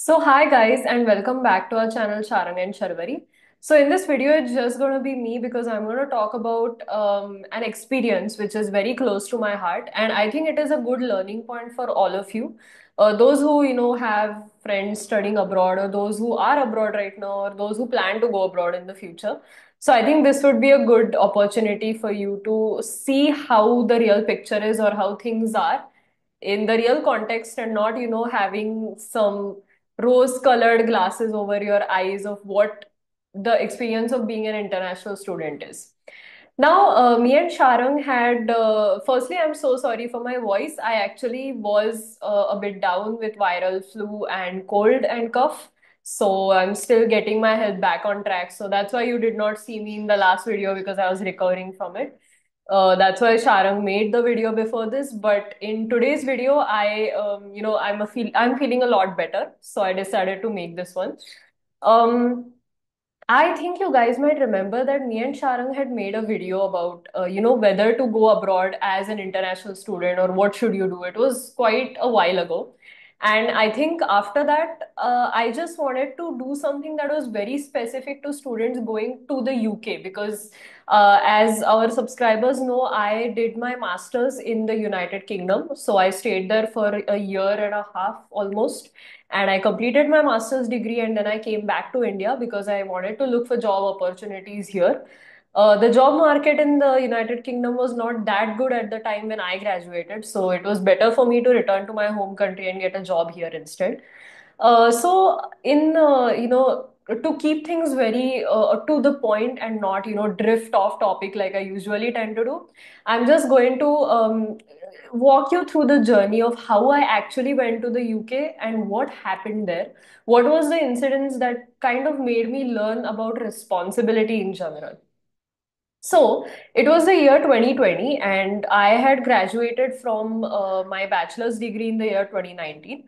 So hi guys and welcome back to our channel Sharang and Sharvari. So in this video it's just going to be me because I'm going to talk about an experience which is very close to my heart and I think it is a good learning point for all of you. Those who have friends studying abroad or those who are abroad right now or those who plan to go abroad in the future. So I think this would be a good opportunity for you to see how the real picture is or how things are in the real context and not having some rose colored glasses over your eyes of what the experience of being an international student is. Now, me and Sharang had, firstly, I'm so sorry for my voice. I actually was a bit down with viral flu and cold and cough. So I'm still getting my health back on track. So that's why you did not see me in the last video because I was recovering from it. That's why Sharang made the video before this. But in today's video, I'm feeling a lot better. So I decided to make this one. Um, I think you guys might remember that me and Sharang had made a video about, whether to go abroad as an international student or what should you do. It was quite a while ago. And I think after that, I just wanted to do something that was very specific to students going to the UK because, as our subscribers know, I did my master's in the United Kingdom. So I stayed there for a year and a half almost and I completed my master's degree and then I came back to India because I wanted to look for job opportunities here. The job market in the United Kingdom was not that good at the time when I graduated, so it was better for me to return to my home country and get a job here instead. So in to keep things very to the point and not drift off topic like I usually tend to do, I'm just going to walk you through the journey of how I actually went to the UK and what happened there. What was the incidents that kind of made me learn about responsibility in general? So it was the year 2020, and I had graduated from my bachelor's degree in the year 2019.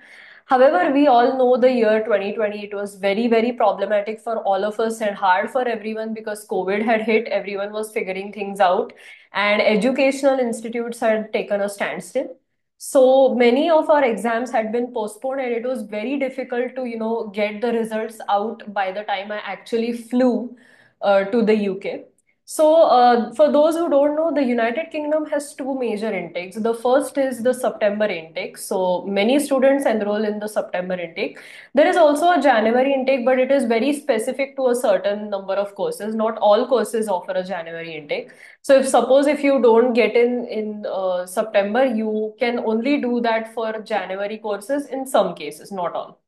However, we all know the year 2020, it was very, very problematic for all of us and hard for everyone because COVID had hit, everyone was figuring things out, and educational institutes had taken a standstill. So many of our exams had been postponed, and it was very difficult to, get the results out by the time I actually flew to the UK. So, for those who don't know, the United Kingdom has two major intakes. The first is the September intake. So, many students enroll in the September intake. There is also a January intake, but it is very specific to a certain number of courses. Not all courses offer a January intake. So, if suppose if you don't get in September, you can only do that for January courses in some cases, not all.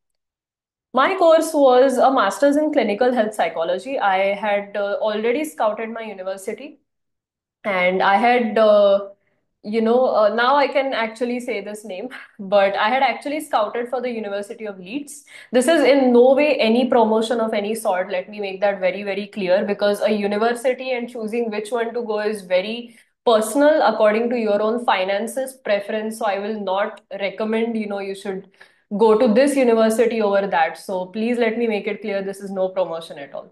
My course was a master's in clinical health psychology. I had already scouted my university and I had, now I can actually say this name, but I had actually scouted for the University of Leeds. This is in no way any promotion of any sort. Let me make that very, very clear because a university and choosing which one to go is very personal according to your own finances, preference. So I will not recommend, you should go to this university over that. So please let me make it clear this is no promotion at all.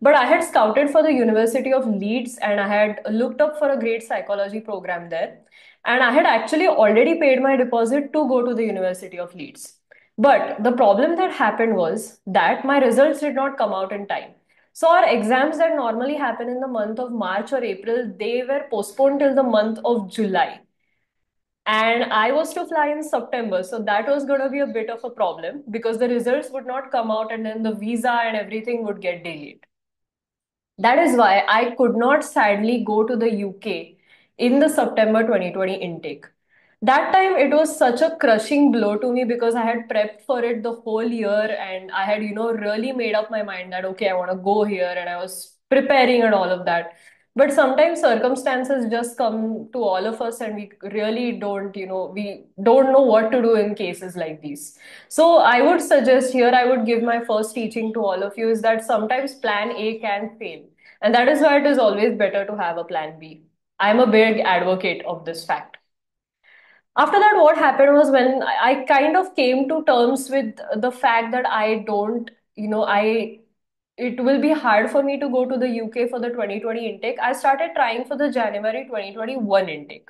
But I had scouted for the University of Leeds and I had looked up for a great psychology program there. And I had actually already paid my deposit to go to the University of Leeds. But the problem that happened was that my results did not come out in time. So our exams that normally happen in the month of March or April, they were postponed till the month of July. And I was to fly in September. So that was going to be a bit of a problem because the results would not come out and then the visa and everything would get delayed. That is why I could not sadly go to the UK in the September 2020 intake. That time it was such a crushing blow to me because I had prepped for it the whole year and I had, really made up my mind that, okay, I want to go here and I was preparing and all of that. But sometimes circumstances just come to all of us and we really don't, we don't know what to do in cases like these. So I would suggest here, I would give my first teaching to all of you is that sometimes plan A can fail. And that is why it is always better to have a plan B. I'm a big advocate of this fact. After that, what happened was when I kind of came to terms with the fact that I don't, it will be hard for me to go to the UK for the 2020 intake. I started trying for the January 2021 intake.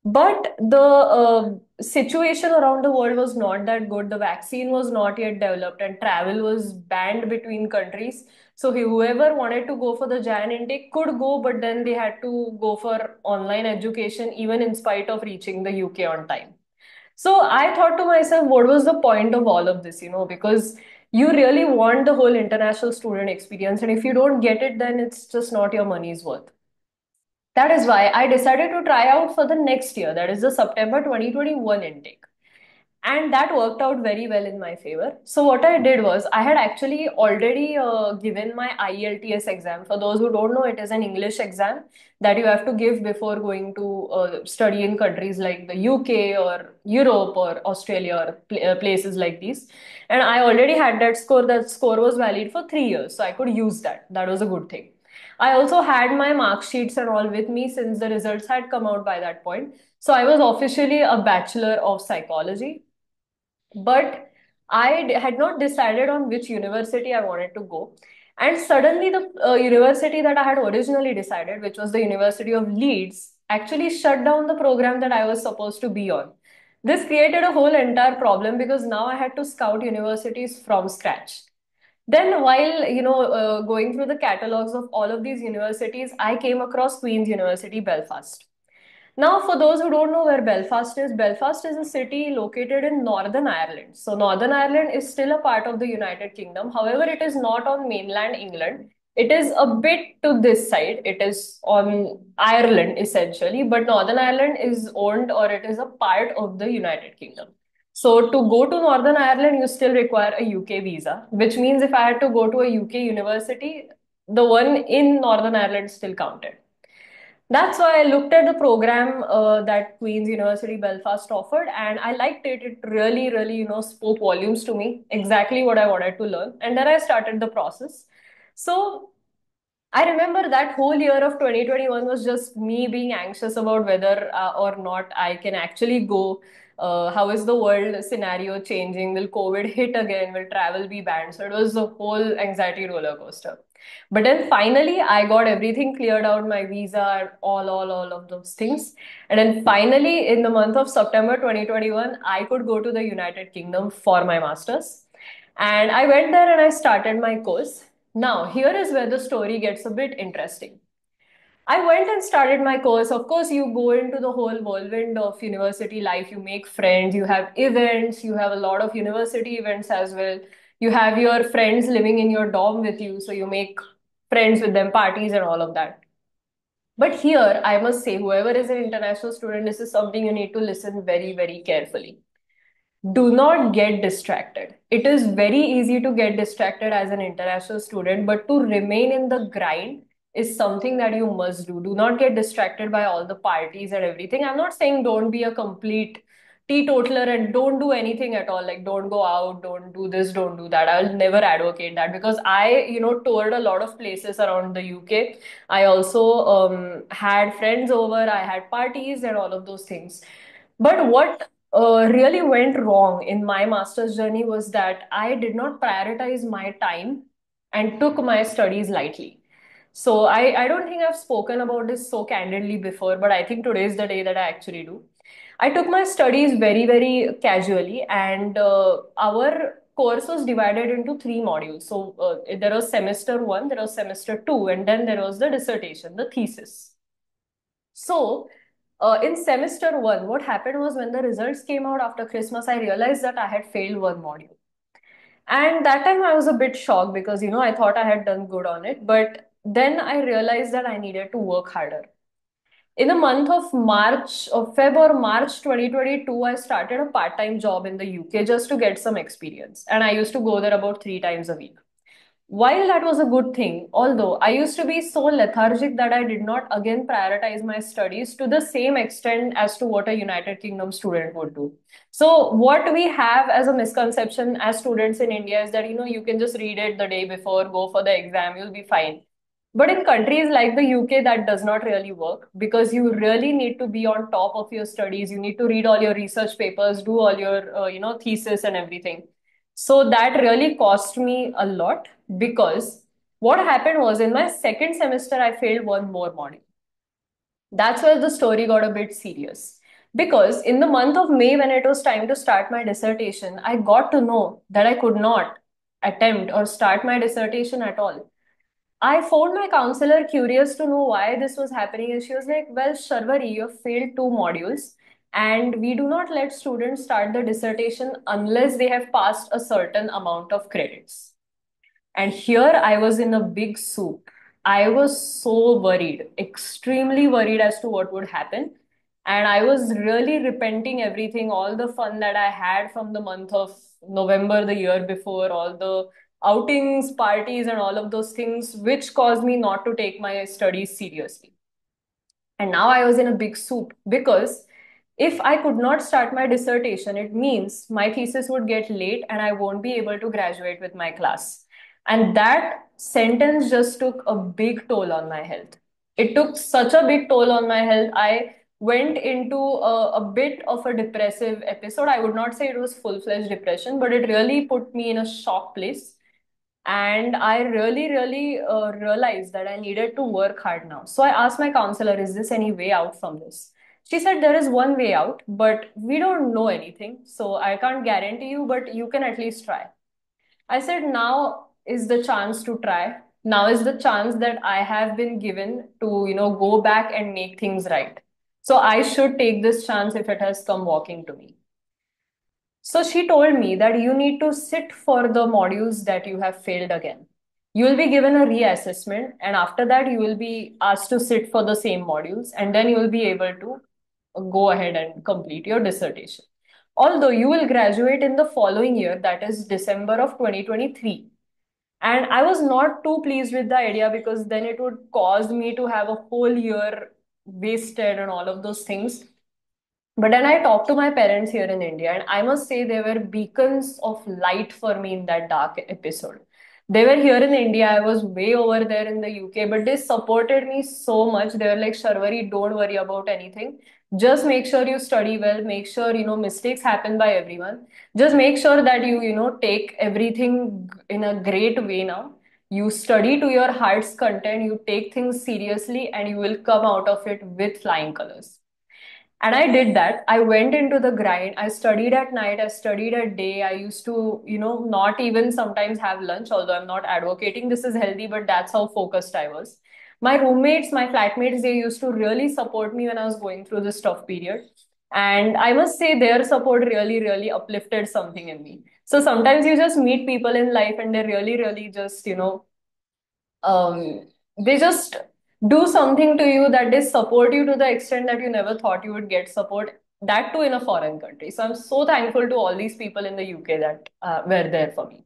But the situation around the world was not that good. The vaccine was not yet developed, and travel was banned between countries. So whoever wanted to go for the Jan intake could go, but then they had to go for online education, even in spite of reaching the UK on time. So I thought to myself, what was the point of all of this, because you really want the whole international student experience, and if you don't get it, then it's just not your money's worth. That is why I decided to try out for the next year, that is the September 2021 intake. And that worked out very well in my favor. So, what I did was, I had actually already given my IELTS exam. For those who don't know, it is an English exam that you have to give before going to study in countries like the UK or Europe or Australia or places like these. And I already had that score. That score was valid for 3 years. So, I could use that. That was a good thing. I also had my mark sheets and all with me since the results had come out by that point. So I was officially a bachelor of psychology, but had not decided on which university I wanted to go. And suddenly, the university that I had originally decided, which was the University of Leeds, actually shut down the program that I was supposed to be on. This created a whole entire problem because now I had to scout universities from scratch. Then, while going through the catalogs of all of these universities, I came across Queen's University, Belfast. Now, for those who don't know where Belfast is a city located in Northern Ireland. So, Northern Ireland is still a part of the United Kingdom. However, it is not on mainland England. It is a bit to this side. It is on Ireland essentially, but Northern Ireland is owned or it is a part of the United Kingdom. So, to go to Northern Ireland, you still require a UK visa, which means if I had to go to a UK university, the one in Northern Ireland still counted. That's why I looked at the program that Queen's University Belfast offered, and I liked it. It really, really, spoke volumes to me, exactly what I wanted to learn. And then I started the process. So I remember that whole year of 2021 was just me being anxious about whether or not I can actually go. How is the world scenario changing? Will COVID hit again? Will travel be banned? So it was a whole anxiety roller coaster. But then finally, I got everything cleared out, my visa, all of those things. And then finally, in the month of September 2021, I could go to the United Kingdom for my master's. And I went there and I started my course. Now, here is where the story gets a bit interesting. I went and started my course. Of course, you go into the whole whirlwind of university life. You make friends, you have events, you have a lot of university events as well. You have your friends living in your dorm with you, so you make friends with them, parties, and all of that. But here, I must say, whoever is an international student, this is something you need to listen very, very carefully. Do not get distracted. It is very easy to get distracted as an international student, but to remain in the grind is something that you must do. Do not get distracted by all the parties and everything. I'm not saying don't be a complete teetotaler and don't do anything at all. Like, don't go out, don't do this, don't do that. I'll never advocate that because toured a lot of places around the UK. I also had friends over, I had parties and all of those things. But what really went wrong in my master's journey was that I did not prioritize my time and took my studies lightly. So I don't think I've spoken about this so candidly before, but I think today is the day that I actually do. I took my studies very, very casually, and our course was divided into three modules. So there was semester one, there was semester two, and then there was the dissertation, the thesis. So, in semester one, what happened was when the results came out after Christmas, I realized that I had failed one module. And that time I was a bit shocked because, I thought I had done good on it. But then I realized that I needed to work harder. In the month of March, or Feb or March 2022, I started a part-time job in the UK just to get some experience. And I used to go there about 3 times a week. While that was a good thing, although I used to be so lethargic that I did not again prioritize my studies to the same extent as to what a United Kingdom student would do. So, what we have as a misconception as students in India is that you can just read it the day before, go for the exam, you'll be fine. But in countries like the UK, that does not really work because you really need to be on top of your studies. You need to read all your research papers, do all your thesis and everything. So that really cost me a lot because what happened was in my second semester, I failed one more module. That's where the story got a bit serious. Because in the month of May, when it was time to start my dissertation, I got to know that I could not attempt or start my dissertation at all. I phoned my counselor curious to know why this was happening, and she was like, well, Sharvari, you have failed two modules, and we do not let students start the dissertation unless they have passed a certain amount of credits. And here I was in a big soup. I was so worried, extremely worried as to what would happen. And I was really repenting everything, all the fun that I had from the month of November the year before, all the outings, parties, and all of those things, which caused me not to take my studies seriously. And now I was in a big soup because if I could not start my dissertation, it means my thesis would get late and I won't be able to graduate with my class. And that sentence just took a big toll on my health. It took such a big toll on my health. I went into a bit of a depressive episode. I would not say it was full-fledged depression, but it really put me in a shock place. And I really realized that I needed to work hard now. So I asked my counselor, is this any way out from this? She said, there is one way out, but we don't know anything. So I can't guarantee you, but you can at least try. I said, now is the chance to try. Now is the chance that I have been given to, go back and make things right. So I should take this chance if it has come walking to me. So she told me that you need to sit for the modules that you have failed again. You will be given a reassessment, and after that, you will be asked to sit for the same modules, and then you will be able to go ahead and complete your dissertation. Although you will graduate in the following year, that is December of 2023. And I was not too pleased with the idea because then it would cause me to have a whole year wasted and all of those things. But then I talked to my parents here in India, and I must say they were beacons of light for me in that dark episode. They were here in India, I was way over there in the UK, but they supported me so much. They were like, Sharvari, don't worry about anything. Just make sure you study well, make sure, mistakes happen by everyone. Just make sure that you take everything in a great way now. You study to your heart's content, you take things seriously, and you will come out of it with flying colors. And I did that. I went into the grind. I studied at night. I studied at day. I used to, not even sometimes have lunch, although I'm not advocating this is healthy, but that's how focused I was. My roommates, my flatmates, they used to really support me when I was going through this tough period. And I must say their support really uplifted something in me. So sometimes you just meet people in life and they really just, they just do something to you that they support you to the extent that you never thought you would get support, that too in a foreign country. So I'm so thankful to all these people in the UK that were there for me.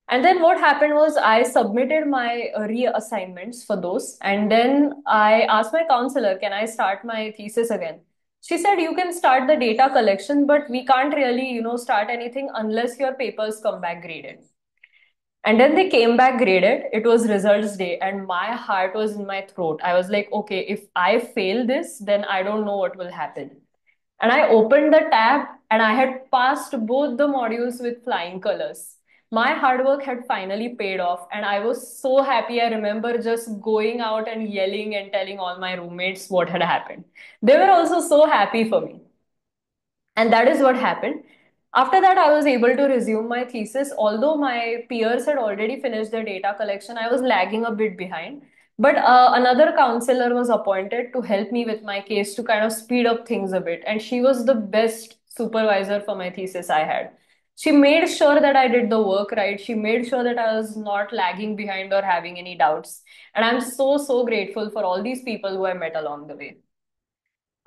And then what happened was I submitted my reassignments for those, and then I asked my counselor, can I start my thesis again? She said, you can start the data collection, but we can't really, start anything unless your papers come back graded. And then they came back graded. It was results day, and my heart was in my throat. I was like, okay, if I fail this, then I don't know what will happen. And I opened the tab and I had passed both the modules with flying colors. My hard work had finally paid off, and I was so happy. I remember just going out and yelling and telling all my roommates what had happened. They were also so happy for me. And that is what happened. After that, I was able to resume my thesis. Although my peers had already finished their data collection, I was lagging a bit behind. But another counselor was appointed to help me with my case to kind of speed up things a bit. And she was the best supervisor for my thesis I had. She made sure that I did the work right. She made sure that I was not lagging behind or having any doubts. And I'm so grateful for all these people who I met along the way.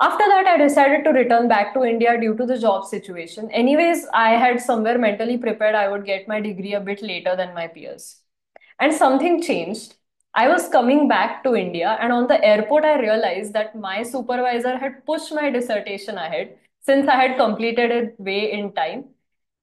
After that, I decided to return back to India due to the job situation. Anyways, I had somewhere mentally prepared I would get my degree a bit later than my peers. And something changed. I was coming back to India, and on the airport, I realized that my supervisor had pushed my dissertation ahead since I had completed it way in time.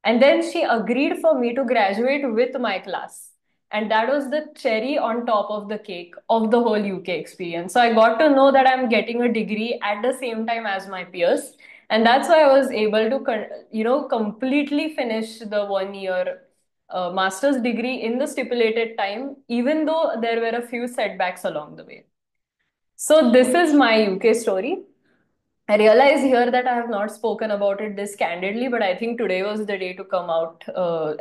And then she agreed for me to graduate with my class. And that was the cherry on top of the cake of the whole UK experience. So I got to know that I'm getting a degree at the same time as my peers. And that's why I was able to, completely finish the 1 year master's degree in the stipulated time, even though there were a few setbacks along the way. So this is my UK story. I realize here that I have not spoken about it this candidly, but I think today was the day to come out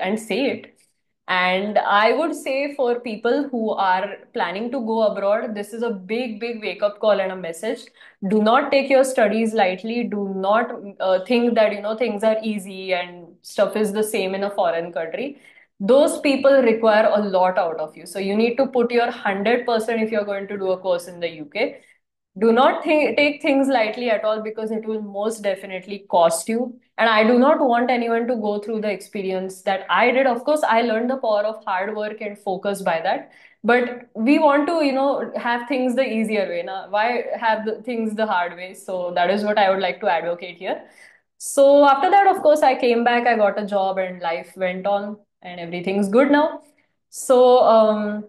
and say it. And I would say for people who are planning to go abroad, this is a big, big wake up call and a message. Do not take your studies lightly. Do not think that, things are easy and stuff is the same in a foreign country. Those people require a lot out of you. So you need to put your 100% if you're going to do a course in the UK. Do not take things lightly at all, because it will most definitely cost you. And I do not want anyone to go through the experience that I did. Of course, I learned the power of hard work and focus by that. But we want to, have things the easier way. Now, why have the things the hard way? So that is what I would like to advocate here. So after that, of course, I came back, I got a job, and life went on, and everything's good now. So,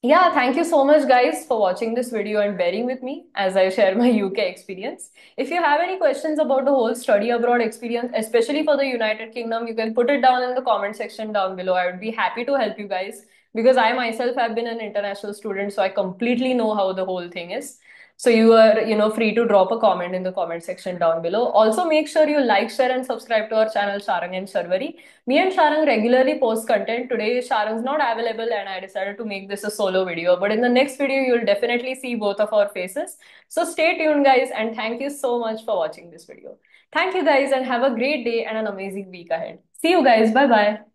yeah, thank you so much, guys, for watching this video and bearing with me as I share my UK experience. If you have any questions about the whole study abroad experience, especially for the United Kingdom, you can put it down in the comment section down below. I would be happy to help you guys, because I myself have been an international student, so I completely know how the whole thing is. So you are, free to drop a comment in the comment section down below. Also, make sure you like, share, and subscribe to our channel, Sharang and Sharvari. Me and Sharang regularly post content. Today, Sharang's not available, and I decided to make this a solo video. But in the next video, you'll definitely see both of our faces. So stay tuned, guys, and thank you so much for watching this video. Thank you, guys, and have a great day and an amazing week ahead. See you guys. Bye bye.